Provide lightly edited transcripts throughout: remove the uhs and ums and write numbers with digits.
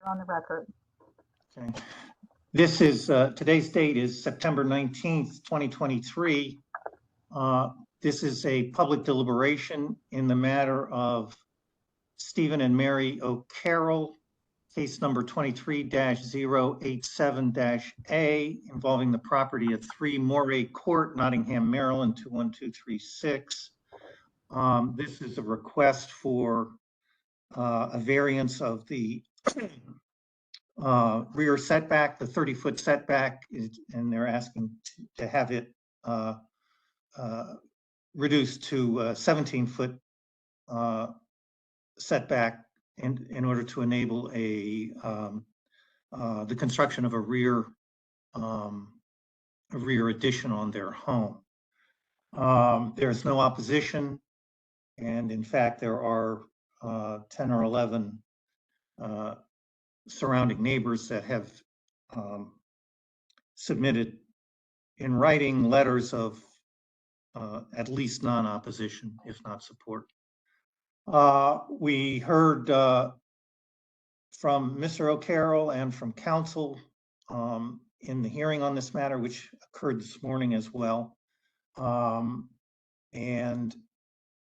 You're on the record. Okay. This is, today's date is September 19th, 2023. This is a public deliberation in the matter of Stephen and Mary O'Carroll, case number 23-087-A, involving the property at 3 Moray Court, Nottingham, Maryland, 21236. This is a request for a variance of the rear setback, the 30-foot setback, and they're asking to have it reduced to a 17-foot setback in order to enable the construction of a rear addition on their home. There's no opposition, and in fact, there are 10 or 11 surrounding neighbors that have submitted in writing letters of at least non-opposition, if not support. We heard from Mr. O'Carroll and from counsel in the hearing on this matter, which occurred this morning as well. And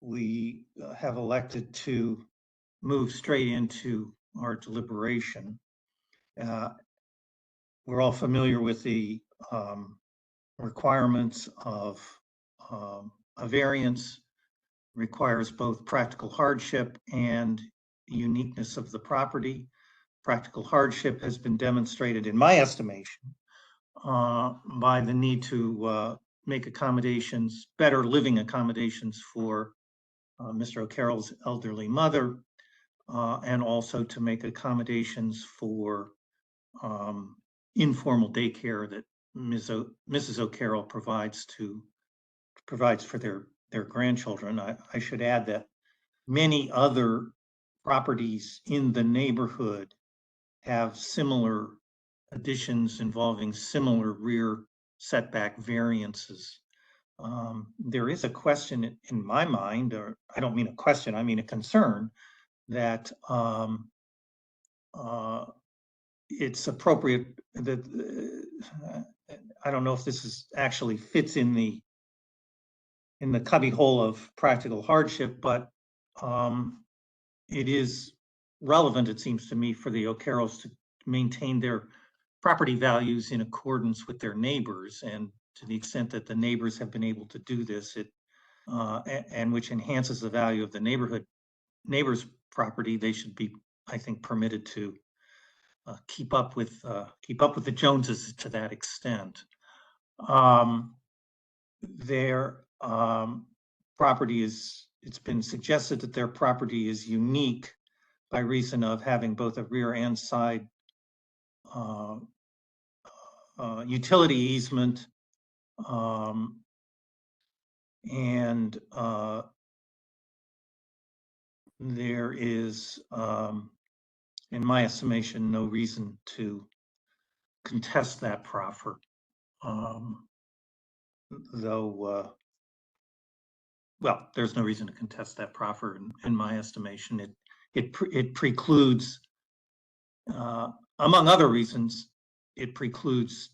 we have elected to move straight into our deliberation. We're all familiar with the requirements of a variance. Requires both practical hardship and uniqueness of the property. Practical hardship has been demonstrated, in my estimation, by the need to make accommodations, better living accommodations for Mr. O'Carroll's elderly mother, and also to make accommodations for informal daycare that Mrs. O'Carroll provides for their grandchildren. I should add that many other properties in the neighborhood have similar additions involving similar rear setback variances. There is a question in my mind, or I don't mean a question, I mean a concern, that it's appropriate that I don't know if this actually fits in the cubbyhole of practical hardship, but it is relevant, it seems to me, for the O'Carrolls to maintain their property values in accordance with their neighbors, and to the extent that the neighbors have been able to do this, and which enhances the value of the neighbor's property, they should be, I think, permitted to keep up with the Joneses to that extent. Their property it's been suggested that their property is unique by reason of having both a rear and side utility easement, and there is, in my estimation, no reason to contest that proffer, though, well, there's no reason to contest that proffer in my estimation. It precludes, among other reasons, it precludes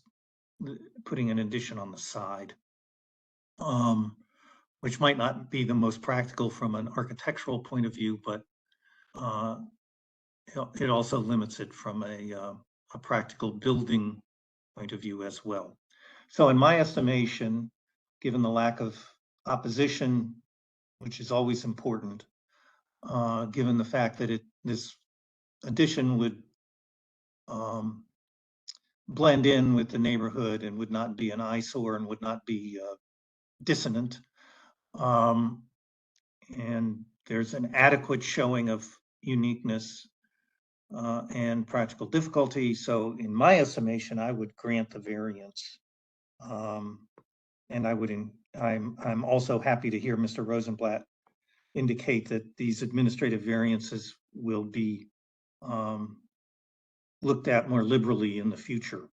putting an addition on the side, which might not be the most practical from an architectural point of view, but it also limits it from a practical building point of view as well. So in my estimation, given the lack of opposition, which is always important, given the fact that this addition would blend in with the neighborhood and would not be an eyesore and would not be dissonant, and there's an adequate showing of uniqueness and practical difficulty. So in my estimation, I would grant the variance. And I'm also happy to hear Mr. Rosenblatt indicate that these administrative variances will be looked at more liberally in the future.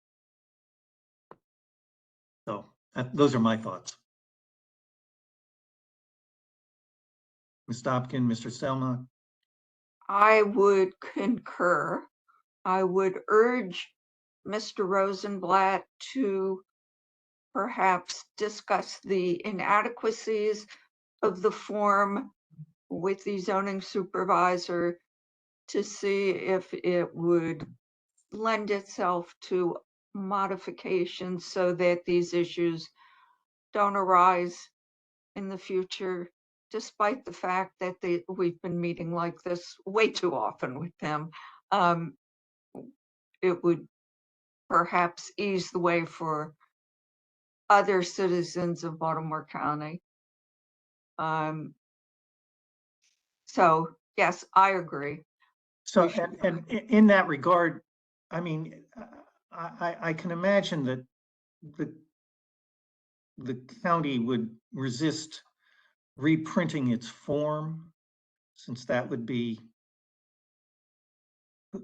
So those are my thoughts. Ms. Dobkin, Mr. Stelmach? I would concur. I would urge Mr. Rosenblatt to perhaps discuss the inadequacies of the form with the zoning supervisor to see if it would lend itself to modifications so that these issues don't arise in the future, despite the fact that we've been meeting like this way too often with them. It would perhaps ease the way for other citizens of Baltimore County. So yes, I agree. So, We should- and in that regard, I mean, I can imagine that the county would resist reprinting its form, since that would be,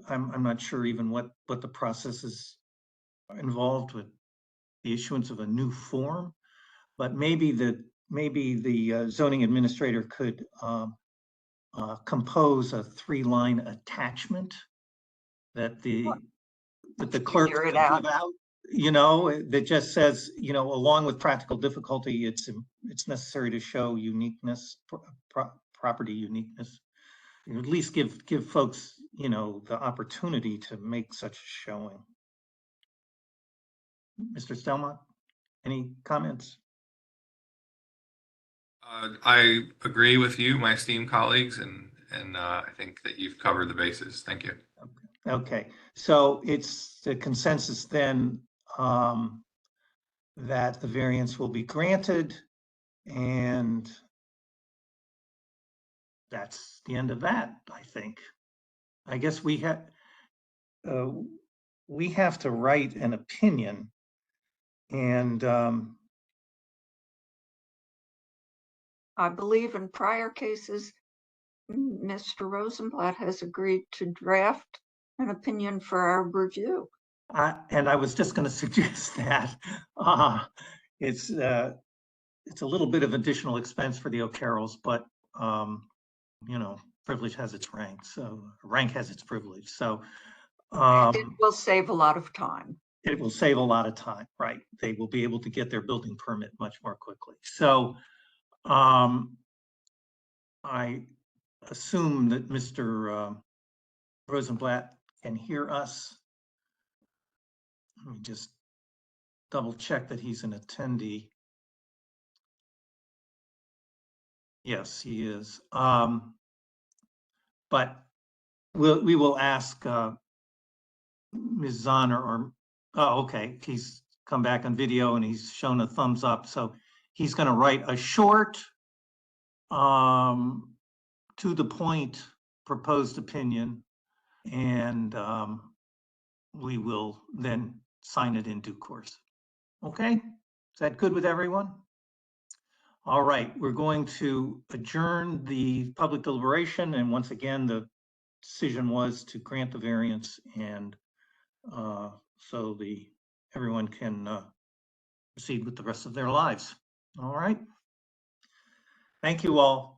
I'm not sure even what the process is involved with the issuance of a new form, but maybe the zoning administrator could compose a 3-line attachment that the clerk Figure it could out. give out, that just says, along with practical difficulty, it's necessary to show uniqueness, property uniqueness. At least give folks, the opportunity to make such a showing. Mr. Stelmach, any comments? I agree with you, my esteemed colleagues, and I think that you've covered the bases. Thank you. Okay, so it's the consensus then that the variance will be granted, and that's the end of that, I think. I guess we have to write an opinion, and I believe in prior cases, Mr. Rosenblatt has agreed to draft an opinion for our review. and I was just going to suggest that it's a little bit of additional expense for the O'Carrolls, but privilege has its rank, so rank has its privilege. So it will save a lot of time. It will save a lot of time, right? They will be able to get their building permit much more quickly. So I assume that Mr. Rosenblatt can hear us. Let me just double check that he's an attendee. Yes, he is. But we will ask Ms. Zahner, or, oh, okay, he's come back on video and he's shown a thumbs up. So he's going to write a short, to the point proposed opinion, and we will then sign it in due course. Okay, is that good with everyone? All right, we're going to adjourn the public deliberation, and once again, the decision was to grant the variance, and so everyone can proceed with the rest of their lives. All right. Thank you all.